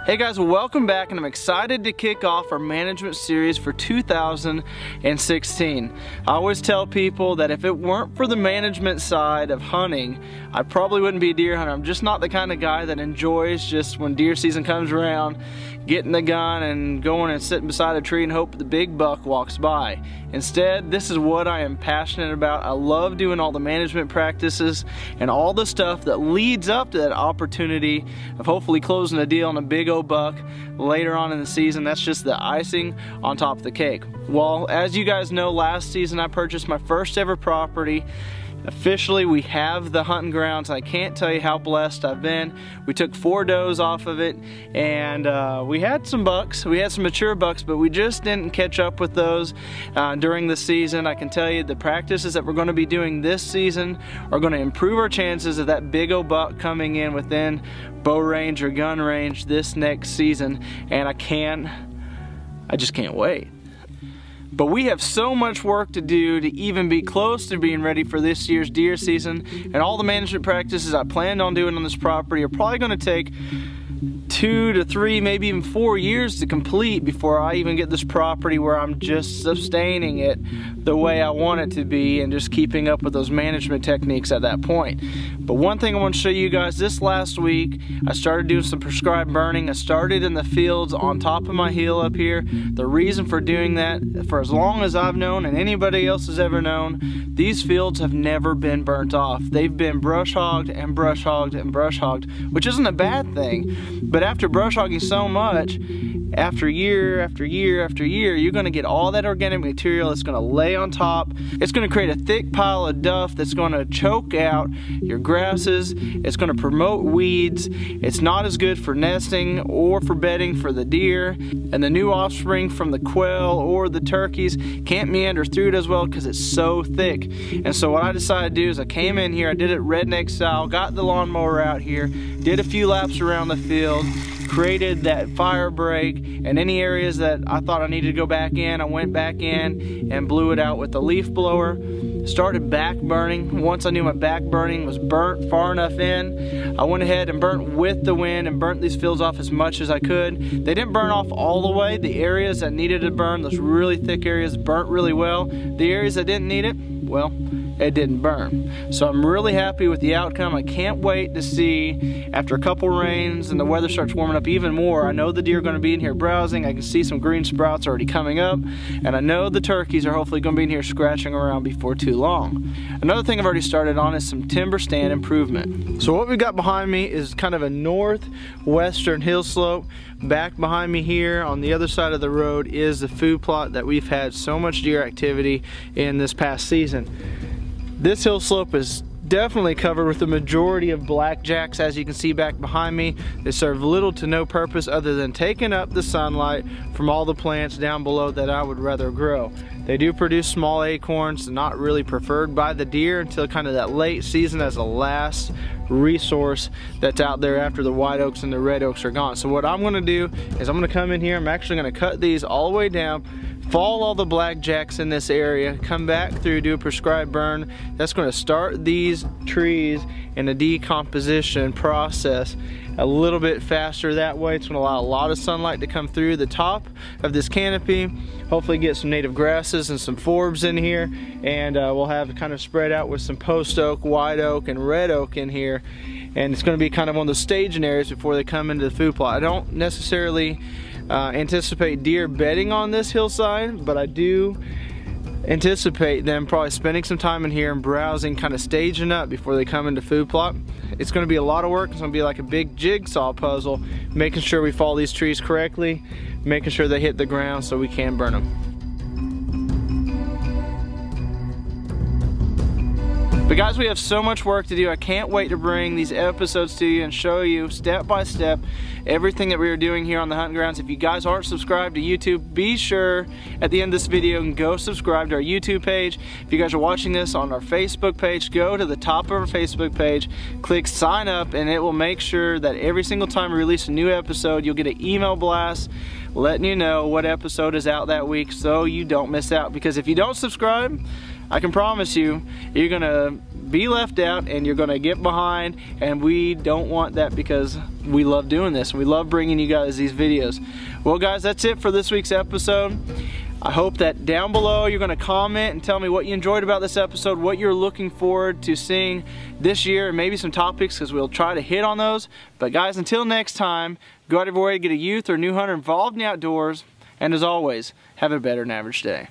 Hey guys, welcome back, and I'm excited to kick off our management series for 2016. I always tell people that if it weren't for the management side of hunting, I probably wouldn't be a deer hunter. I'm just not the kind of guy that enjoys just when deer season comes around, getting the gun and going and sitting beside a tree and hope the big buck walks by. Instead, this is what I am passionate about. I love doing all the management practices and all the stuff that leads up to that opportunity of hopefully closing a deal on a big old buck later on in the season. That's just the icing on top of the cake. Well, as you guys know, last season I purchased my first ever property. Officially, we have the hunting grounds. I can't tell you how blessed I've been. We took 4 does off of it, and we had some bucks. We had some mature bucks, but we just didn't catch up with those during the season. I can tell you the practices that we're going to be doing this season are going to improve our chances of that big old buck coming in within bow range or gun range this next season, and I just can't wait. But we have so much work to do to even be close to being ready for this year's deer season, and all the management practices I planned on doing on this property are probably going to take 2 to 3, maybe even 4 years to complete before I even get this property where I'm just sustaining it the way I want it to be and just keeping up with those management techniques at that point. But one thing I want to show you guys, this last week I started doing some prescribed burning. I started in the fields on top of my hill up here. The reason for doing that, for as long as I've known and anybody else has ever known, these fields have never been burnt off. They've been brush hogged and brush hogged and brush hogged, which isn't a bad thing. But after brush hogging so much, after year after year after year, you're going to get all that organic material that's going to lay on top. It's going to create a thick pile of duff that's going to choke out your grasses. It's going to promote weeds. It's not as good for nesting or for bedding for the deer. And the new offspring from the quail or the turkeys can't meander through it as well because it's so thick. And so what I decided to do is I came in here, I did it redneck style, got the lawnmower out here, did a few laps around the field, created that fire break, and any areas that I thought I needed to go back in, I went back in and blew it out with the leaf blower. Started back burning. Once I knew my back burning was burnt far enough in, I went ahead and burnt with the wind and burnt these fields off as much as I could. They didn't burn off all the way. The areas that needed to burn, those really thick areas, burnt really well. The areas that didn't need it, well, it didn't burn. So I'm really happy with the outcome. I can't wait to see, after a couple rains and the weather starts warming up even more, I know the deer are going to be in here browsing. I can see some green sprouts already coming up, and I know the turkeys are hopefully going to be in here scratching around before too long. Another thing I've already started on is some timber stand improvement. So what we've got behind me is kind of a northwestern hill slope. Back behind me here on the other side of the road is the food plot that we've had so much deer activity in this past season. This hill slope is definitely covered with the majority of blackjacks, as you can see back behind me. They serve little to no purpose other than taking up the sunlight from all the plants down below that I would rather grow. They do produce small acorns, not really preferred by the deer until kind of that late season as a last resource that's out there after the white oaks and the red oaks are gone. So what I'm going to do is I'm going to come in here, I'm actually going to cut these all the way down, fall all the blackjacks in this area, come back through, do a prescribed burn. That's going to start these trees in a decomposition process a little bit faster that way. It's going to allow a lot of sunlight to come through the top of this canopy, hopefully get some native grasses and some forbs in here, and we'll have it kind of spread out with some post oak, white oak, and red oak in here. And it's going to be kind of one of those staging areas before they come into the food plot. I don't necessarily anticipate deer bedding on this hillside, but I do anticipate them probably spending some time in here and browsing, kind of staging up before they come into food plot. It's going to be a lot of work. It's going to be like a big jigsaw puzzle, making sure we fall these trees correctly, making sure they hit the ground so we can burn them. But guys, we have so much work to do. I can't wait to bring these episodes to you and show you step by step everything that we are doing here on the hunting grounds. If you guys aren't subscribed to YouTube, be sure at the end of this video and go subscribe to our YouTube page. If you guys are watching this on our Facebook page, go to the top of our Facebook page, click sign up, and it will make sure that every single time we release a new episode, you'll get an email blast letting you know what episode is out that week so you don't miss out. Because if you don't subscribe, I can promise you, you're gonna be left out and you're gonna get behind, and we don't want that because we love doing this. We love bringing you guys these videos. Well guys, that's it for this week's episode. I hope that down below you're gonna comment and tell me what you enjoyed about this episode, what you're looking forward to seeing this year, and maybe some topics, because we'll try to hit on those. But guys, until next time, go out of your way to get a youth or new hunter involved in the outdoors, and as always, have a better than average day.